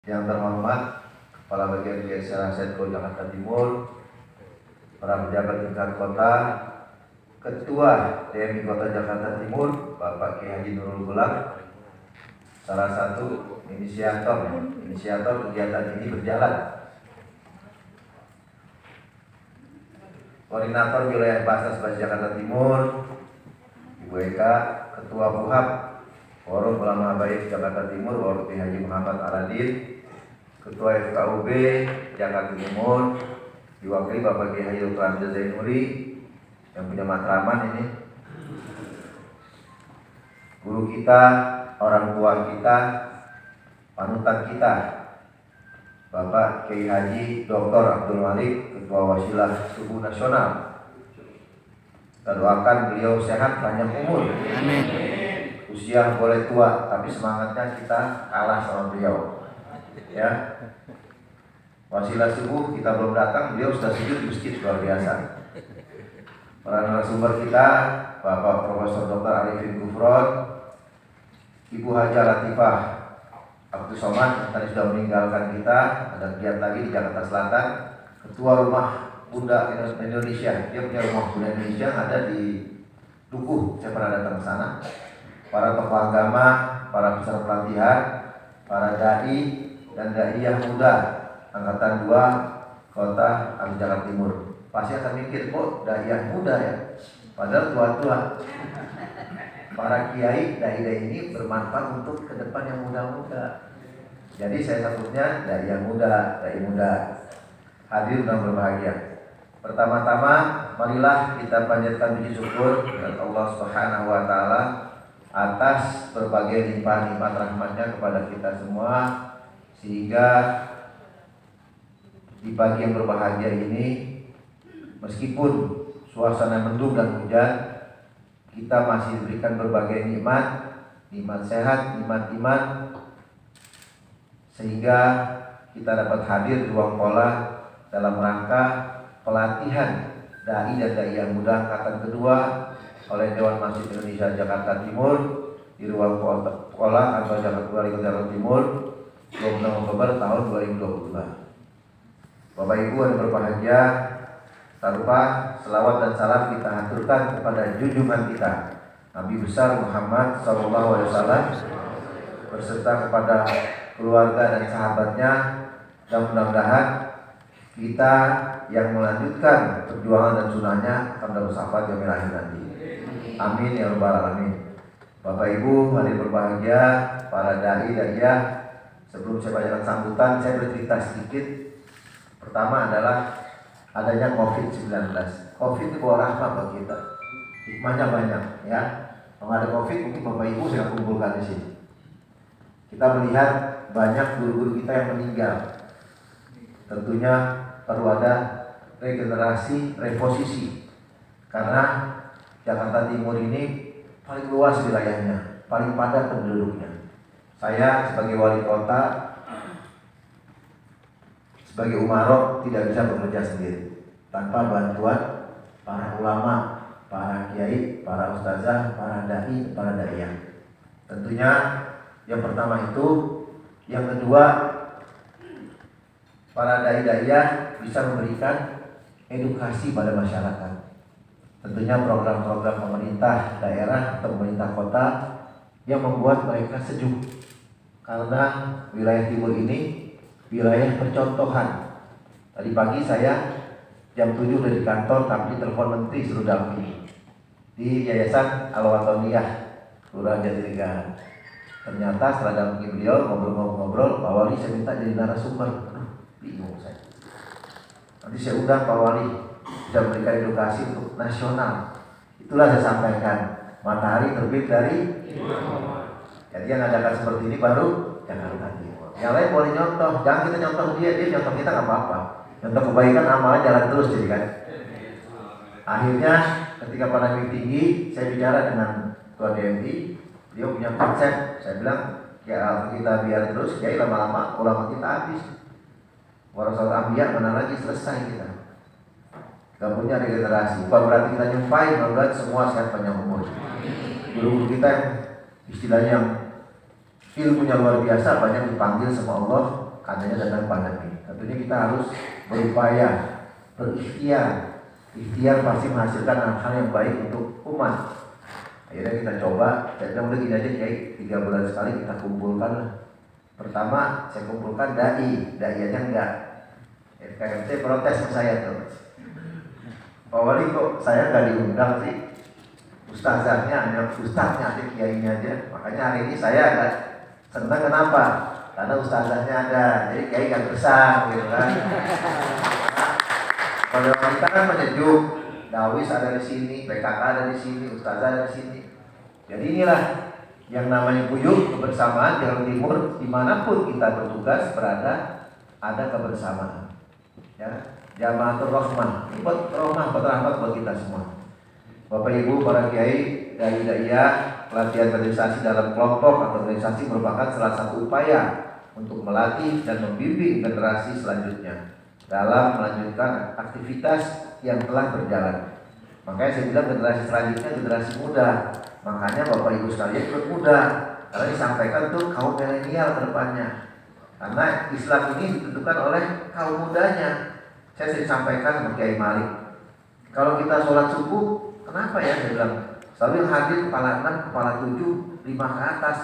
Yang terhormat Kepala Bagian Desa Setko Jakarta Timur, para pejabat tingkat kota, Ketua DMI Kota Jakarta Timur, Bapak Kiai Haji Nurul Gulam, salah satu inisiator kegiatan ini berjalan. Koordinator Wilayah Bahasa Spasi Jakarta Timur, Ibu Eka, Ketua PUHAP Forum Ulama Habaib Jakarta Timur, Bapak Kiai Haji Muhammad Aladin, Ketua FKUB Jakarta Timur, diwakili Bapak Kiai Haji Dr. Hamzah Zainuri yang punya matraman ini, guru kita, orang tua kita, panutan kita, Bapak Kiai Haji Dr. Abdul Malik, Ketua Wasilah Subuh Nasional. Kita doakan beliau sehat, panjang umur. Amin. Usia boleh tua, tapi semangatnya kita kalah sama beliau. Ya, Wasilah Subuh kita belum datang, beliau sudah sujud di masjid, luar biasa. Para narasumber kita, Bapak Profesor Dr. Arifin Gufron, Ibu Haja Latifah Abdul Somad yang tadi sudah meninggalkan kita, ada kegiatan lagi di Jakarta Selatan, Ketua Rumah Bunda Indonesia, dia punya Rumah Bunda Indonesia yang ada di Dukuh, saya pernah datang ke sana. Para tokoh agama, para peserta pelatihan, para dai dan daiyah muda Angkatan 2 Kota Jakarta Timur. Pasti akan mikir, kok daiyah muda ya? Padahal tua-tua. Para kiai, dai-dai ini bermanfaat untuk ke depan yang muda-muda. Jadi saya sebutnya daiyah muda, dai muda. Hadir dan berbahagia. Pertama-tama, marilah kita panjatkan puji syukur kepada Allah Subhanahu wa taala atas berbagai limpahan-limpahan rahmatnya kepada kita semua, sehingga di pagi yang berbahagia ini, meskipun suasana mendung dan hujan, kita masih diberikan berbagai nikmat, nikmat sehat, nikmat iman, sehingga kita dapat hadir di ruang pola dalam rangka pelatihan dai dan daiyah muda angkatan kedua oleh Dewan Masjid Indonesia Jakarta Timur di ruang pola kantor Jakarta Timur 26 Oktober tahun 2022. Bapak Ibu yang berbahagia, tak lupa selawat dan salam kita haturkan kepada junjungan kita Nabi besar Muhammad SAW berserta kepada keluarga dan sahabatnya, dan mudah-mudahan kita yang melanjutkan perjuangan dan sunnahnya akan dapat syafaat yaumil akhir nanti. Amin ya rabbal alamin. Bapak Ibu mari berbahagia, para dai daiyah, sebelum saya bacakan sambutan, saya bercerita sedikit. Pertama adalah adanya COVID-19. COVID itu bawa rahmat buat kita. Hikmahnya banyak ya. Kalau ada COVID mungkin Bapak Ibu saya kumpulkan di sini. Kita melihat banyak guru-guru kita yang meninggal. Tentunya perlu ada regenerasi, reposisi. Karena Jakarta Timur ini paling luas wilayahnya, paling padat penduduknya. Saya sebagai wali kota, sebagai umarok tidak bisa bekerja sendiri tanpa bantuan para ulama, para kiai, para ustazah, para dai, para daiyah. Tentunya yang pertama itu, yang kedua para dai daiyah bisa memberikan edukasi pada masyarakat. Tentunya program-program pemerintah daerah atau pemerintah kota yang membuat mereka sejuk, karena wilayah timur ini wilayah percontohan. Tadi pagi saya jam 7 udah di kantor, tapi telepon menteri suruh dampingi di Yayasan Al-Watoniyah Kelurahan Jatinegaraan. Ternyata setelah dampingi beliau ngobrol-ngobrol, Pak Wali saya minta jadi narasumber. Aduh, bingung saya. Nanti saya undang Pak Wali bisa memberikan edukasi untuk nasional. Itulah saya sampaikan, matahari terbit dari timur. Jadi yang adakan seperti ini baru Jakarta Timur. Yang lain boleh nyontoh, jangan kita nyontoh dia nyontoh kita nggak apa-apa. Nyontoh kebaikan, amalan jalan terus jadi kan. Akhirnya ketika pandemi tinggi, saya bicara dengan Ketua DMI, dia punya konsep. Saya bilang ya kita biar terus, ya lama-lama ulama kita habis. Warasatul Anbiya mana lagi selesai kita. Gak punya regenerasi. Bukan berarti kita nyumpain, berarti semua sehat panjang umur. Guru-guru kita yang istilahnya yang ilmunya luar biasa, banyak dipanggil sama Allah adanya datang pandemi. Tentunya kita harus berupaya, ikhtiar pasti menghasilkan hal yang baik untuk umat. Akhirnya kita coba, saya bilang udah gini aja Kiai, 3 bulan sekali kita kumpulkan lah. Pertama saya kumpulkan dai aja enggak. FKMT protes ke saya tuh, Pak Wali kok saya nggak diundang sih? Ustazahnya hanya aja, kiainya aja. Makanya hari ini saya agak senang, kenapa? Karena ustazahnya ada, jadi kiai gak besar gitu kan. Kalau kita kan menyejuk, Dawis ada di sini, PKK ada di sini, ustazah ada di sini. Jadi inilah yang namanya guyub kebersamaan Jawa Timur, dimanapun kita bertugas berada, ada kebersamaan. Ya, Jamaatul Rahmah, ini buat rahmah, buat rahmat buat kita semua. Bapak Ibu, para kiai, dai-daiyah, pelatihan kaderisasi dalam kelompok atau organisasi merupakan salah satu upaya untuk melatih dan membimbing generasi selanjutnya dalam melanjutkan aktivitas yang telah berjalan. Makanya saya bilang generasi selanjutnya generasi muda. Makanya Bapak Ibu sekalian ikut muda, karena disampaikan tuh kaum milenial ke depannya. Karena Islam ini ditentukan oleh kaum mudanya. Saya sering sampaikan sama Kiai Malik, kalau kita sholat subuh, kenapa ya saya bilang selalu yang hadir kepala 6, kepala 7, 5 ke atas,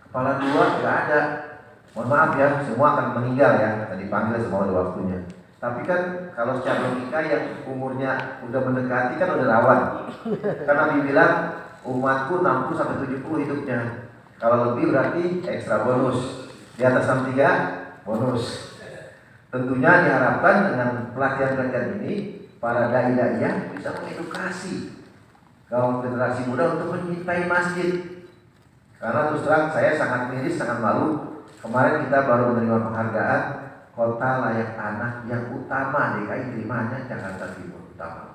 kepala 2 nggak ada. Mohon maaf ya, semua akan meninggal ya, tadi dipanggil semua ada waktunya. Tapi kan kalau secara logika yang umurnya udah mendekati kan udah rawan. Karena Nabi bilang umatku 60 sampai 70 hidupnya. Kalau lebih berarti ekstra bonus. Di atas 63 bonus. Tentunya diharapkan dengan pelatihan-pelatihan ini para dai-daiyah bisa mengedukasi kaum generasi muda untuk mencintai masjid. Karena terus terang saya sangat miris, sangat malu. Kemarin kita baru menerima penghargaan kota layak anak yang utama DKI, terimanya Jakarta Timur utama.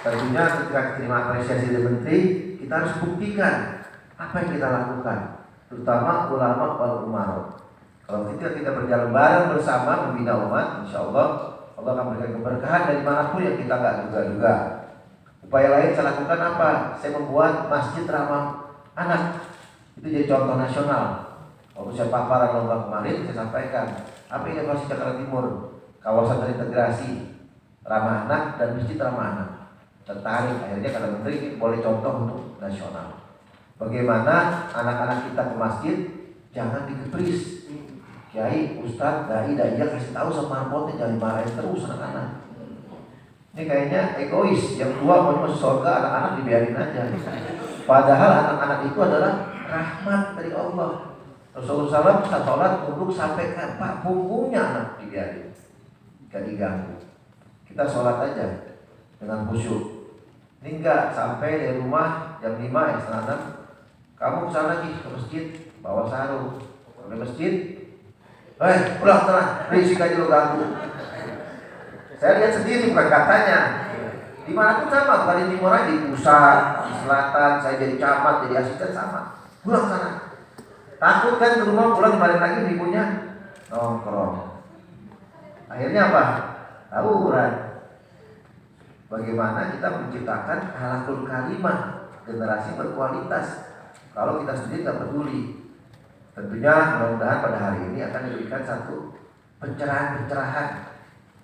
Tentunya ketika terima apresiasi dari menteri, kita harus buktikan apa yang kita lakukan, terutama ulama wal umaro. Kalau kita berjalan bareng bersama membina umat, insya Allah akan memberikan keberkahan dari manapun yang kita nggak duga-duga. Upaya lain saya lakukan apa? Saya membuat masjid ramah anak. Itu jadi contoh nasional. Waktu saya paparan lomba kemarin, saya sampaikan apa inovasi Jakarta Timur, kawasan terintegrasi ramah anak dan masjid ramah anak. Tertarik, akhirnya kata menteri ini boleh contoh untuk nasional. Bagaimana anak-anak kita ke masjid jangan dikepris. Kiai, ustadz, dai, daiyah kasih tahu sama rapotnya, jangan dimarahin terus anak-anak. Ini kayaknya egois, yang tua mau masuk surga, anak-anak dibiarin aja. Padahal anak-anak itu adalah rahmat dari Allah. Rasulullah SAW sholat duduk sampai ke punggungnya anak dibiarin, gak diganggu. Kita sholat aja dengan khusyuk. Ini enggak, sampai dari rumah jam 5 ya setengah 6, kamu kesana lagi ke masjid bawa sarung. Sampai masjid, pulang sana, berisik aja lo ganggu. Saya lihat sendiri bukan katanya. Dimanapun sama, bukan di timur aja, di pusat, di selatan, saya jadi camat, jadi asisten sama. Pulang sana. Takut kan ke rumah pulang kemarin lagi ibunya nongkrong. Akhirnya apa? Tawuran. Bagaimana kita menciptakan akhlakul karimah, generasi berkualitas. Kalau kita sendiri tidak peduli, tentunya mudah-mudahan pada hari ini akan diberikan satu pencerahan.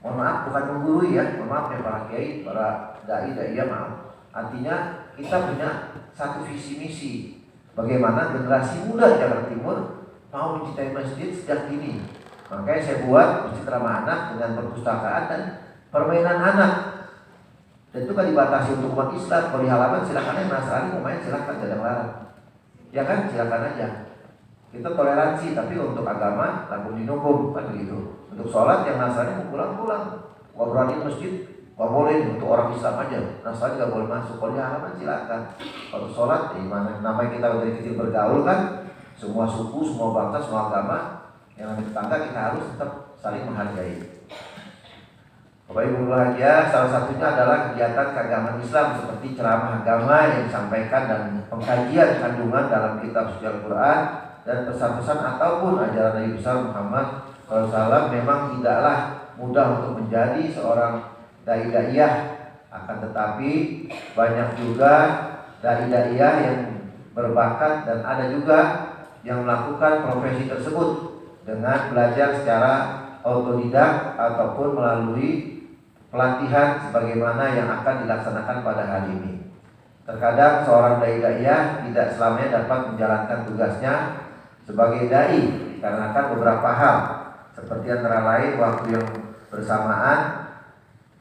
Mohon maaf, bukan menggurui ya, mohon maaf ya para kiai, para dai-daiyah, maaf. Artinya kita punya satu visi misi. Bagaimana generasi muda Jakarta Timur mau mencintai masjid sejak dini. Makanya saya buat masjid ramah anak dengan perpustakaan dan permainan anak. Dan itu kan dibatasi untuk umat Islam. Kalau di halaman silakan aja, Nasrani mau main silakan, tidak larang. Ya kan, silakan aja. Kita toleransi, tapi untuk agama langsung dihukum kan begitu. Untuk sholat yang Nasrani mau pulang-pulang, gak berani masjid, gak boleh untuk orang Islam aja. Nasrani gak boleh masuk. Kalau di halaman silakan. Kalau sholat, namanya kita dari kecil bergaul kan, semua suku, semua bangsa, semua agama, yang namanya tetangga kita harus tetap saling menghargai. Bapak Ibu bahagia, salah satunya adalah kegiatan keagamaan Islam seperti ceramah agama yang disampaikan dan pengkajian kandungan dalam kitab suci Al-Quran dan pesan-pesan ataupun ajaran Nabi besar Muhammad SAW. Memang tidaklah mudah untuk menjadi seorang dai-daiyah, akan tetapi banyak juga dai-daiyah yang berbakat dan ada juga yang melakukan profesi tersebut dengan belajar secara autodidak ataupun melalui pelatihan sebagaimana yang akan dilaksanakan pada hari ini. Terkadang seorang dai-daiyah tidak selamanya dapat menjalankan tugasnya sebagai dai karena beberapa hal seperti antara lain waktu yang bersamaan,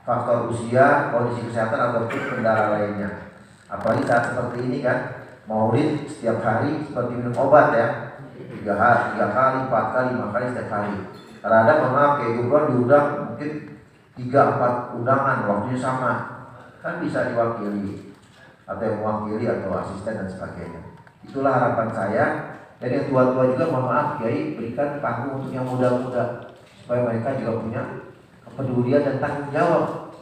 faktor usia, kondisi kesehatan ataupun kendala lainnya. Apalagi saat seperti ini kan, maulid setiap hari seperti minum obat ya, 3 kali, 4 kali, 5 kali setiap hari. Kadang-kadang mohon maaf kayak gubernur diundang mungkin 3-4 undangan, waktunya sama, kan bisa diwakili atau yang mewakili atau asisten dan sebagainya. Itulah harapan saya. Dan yang tua-tua juga mohon maaf Kiai, berikan panggung untuk yang muda-muda supaya mereka juga punya kepedulian dan tanggung jawab.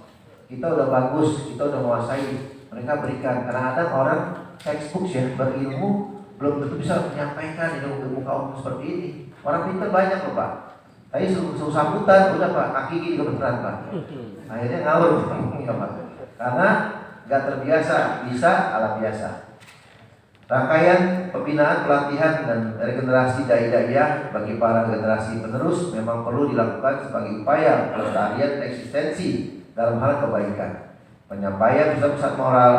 Kita udah bagus, kita udah menguasai, mereka berikan. Kadang-kadang orang textbook ya, berilmu belum tentu bisa menyampaikan ilmu umum seperti ini. Orang pintar banyak loh Pak. Tadi suruh sambutan, udah Pak, kaki gini kebetulan Pak. Akhirnya ngawur ya Pak. Karena nggak terbiasa, bisa ala biasa. Rangkaian pembinaan, pelatihan, dan regenerasi dai-daiyah bagi para generasi penerus memang perlu dilakukan sebagai upaya pelestarian eksistensi dalam hal kebaikan. Penyampaian pesan-pesan moral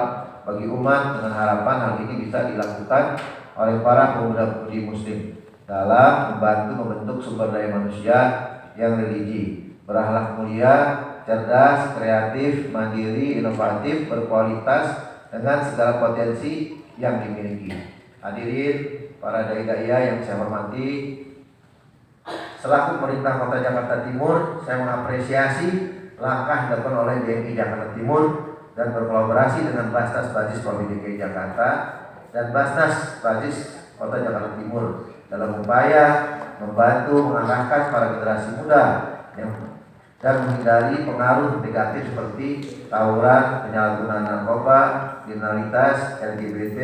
bagi umat dengan harapan hal ini bisa dilakukan oleh para pemuda-pemudi muslim dalam membantu membentuk sumber daya manusia yang religi, berakhlak mulia, cerdas, kreatif, mandiri, inovatif, berkualitas dengan segala potensi yang dimiliki. Hadirin para dai-daiyah yang saya hormati, selaku pemerintah Kota Jakarta Timur, saya mengapresiasi langkah dilakukan oleh DMI Jakarta Timur dan berkolaborasi dengan Basnas Bajis Provinsi DKI Jakarta dan Basnas Bajis Kota Jakarta Timur dalam upaya membantu mengarahkan para generasi muda dan menghindari pengaruh negatif seperti tawuran, penyalahgunaan narkoba, kriminalitas, LGBT,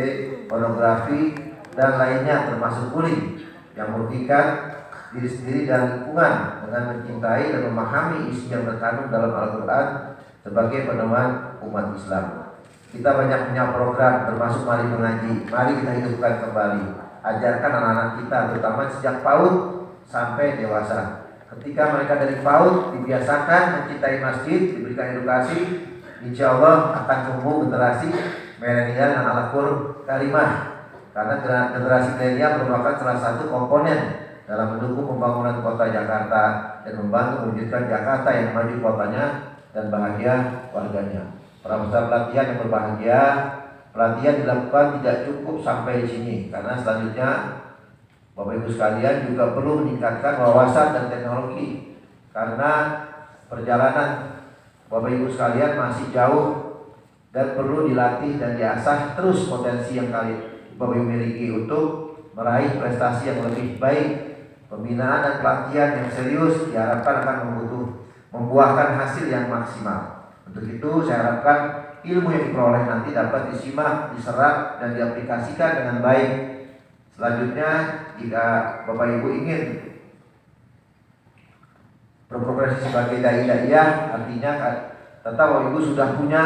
pornografi, dan lainnya termasuk bullying yang merugikan diri sendiri dan lingkungan dengan mencintai dan memahami isi yang terkandung dalam Al-Quran sebagai pedoman umat Islam. Kita banyak punya program termasuk Mari Mengaji, mari kita hidupkan kembali. Ajarkan anak-anak kita terutama sejak PAUD sampai dewasa. Ketika mereka dari PAUD dibiasakan mencintai masjid, diberikan edukasi, insya Allah akan tumbuh generasi milenial yang al-Qur'an karimah. Karena generasi milenial merupakan salah satu komponen dalam mendukung pembangunan kota Jakarta dan membantu mewujudkan Jakarta yang maju kotanya dan bahagia warganya. Para peserta pelatihan yang berbahagia, pelatihan dilakukan tidak cukup sampai di sini karena selanjutnya Bapak Ibu sekalian juga perlu meningkatkan wawasan dan teknologi karena perjalanan Bapak Ibu sekalian masih jauh dan perlu dilatih dan diasah terus potensi yang Bapak Ibu miliki untuk meraih prestasi yang lebih baik. Pembinaan dan pelatihan yang serius diharapkan akan membuahkan hasil yang maksimal. Untuk itu saya harapkan ilmu yang diperoleh nanti dapat disimak, diserap, dan diaplikasikan dengan baik. Selanjutnya, jika Bapak Ibu ingin berprofesi sebagai dai-daiyah, artinya tetap Bapak Ibu sudah punya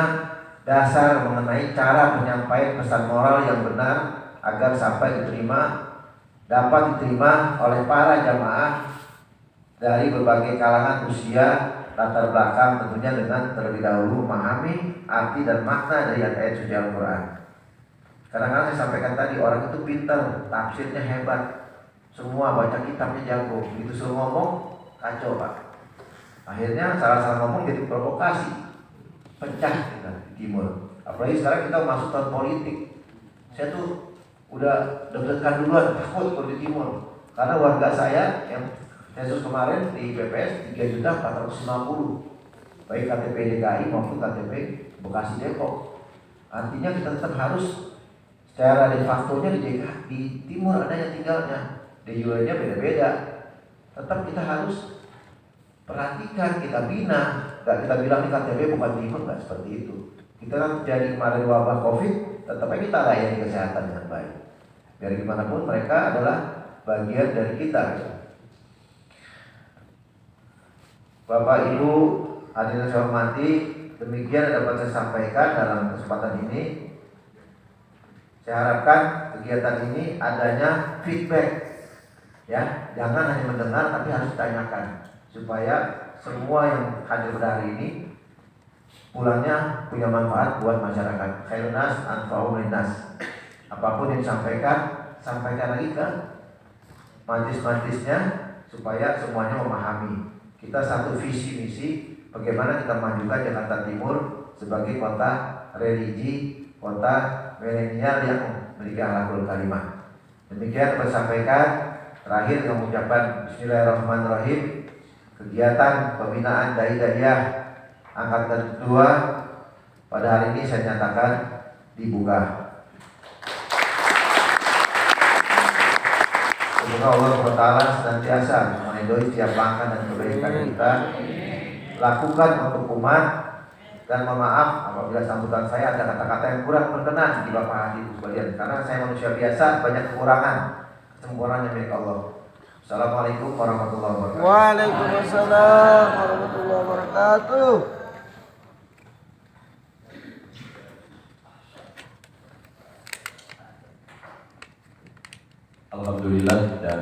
dasar mengenai cara penyampaian pesan moral yang benar agar dapat diterima oleh para jamaah dari berbagai kalangan usia, latar belakang, tentunya dengan terlebih dahulu memahami arti dan makna dari ayat suci Al-Quran. Kadang-kadang saya sampaikan tadi, orang itu pintar, tafsirnya hebat, semua baca kitabnya jago, begitu suruh ngomong kacau Pak. Akhirnya salah ngomong jadi provokasi, pecah kita di timur. Apalagi sekarang kita masuk tahun politik. Saya tuh udah deg-degan duluan, takut kalau di timur. Karena warga saya yang sensus kemarin di PPS 3.450, baik KTP DKI maupun KTP Bekasi Depok. Artinya kita tetap harus secara de facto-nya di timur ada yang tinggalnya, de jure-nya beda-beda. Tetap kita harus perhatikan, kita bina. Gak kita bilang di KTP bukan timur, gak seperti itu. Kita kan jadi kemarin wabah COVID, tetap aja kita layani kesehatan dengan baik. Biar gimana pun mereka adalah bagian dari kita. Bapak Ibu hadirin saya hormati, demikian dapat saya sampaikan dalam kesempatan ini. Saya harapkan kegiatan ini adanya feedback, ya, jangan hanya mendengar tapi harus ditanyakan supaya semua yang hadir pada hari ini pulangnya punya manfaat buat masyarakat. Khairun nas anfa'u linnas. Apapun yang disampaikan, sampaikan lagi ke majlis-majlisnya supaya semuanya memahami. Kita satu visi misi bagaimana kita majukan Jakarta Timur sebagai kota religi, kota milenial yang memiliki akhlakul karimah. Demikian saya sampaikan. Terakhir dengan mengucapkan Bismillahirrahmanirrahim. Kegiatan pembinaan dai-daiyah angkatan kedua pada hari ini saya nyatakan dibuka. Semoga Allah SWT senantiasa meridhoi setiap langkah dan kebaikan kita lakukan untuk umat, dan memaaf apabila sambutan saya ada kata-kata yang kurang berkenan di Bapak Hadirin sekalian, karena saya manusia biasa, banyak kekurangan. Kesempurnaan milik Allah. Assalamualaikum warahmatullahi wabarakatuh. Waalaikumsalam warahmatullahi wabarakatuh. Alhamdulillah. Dan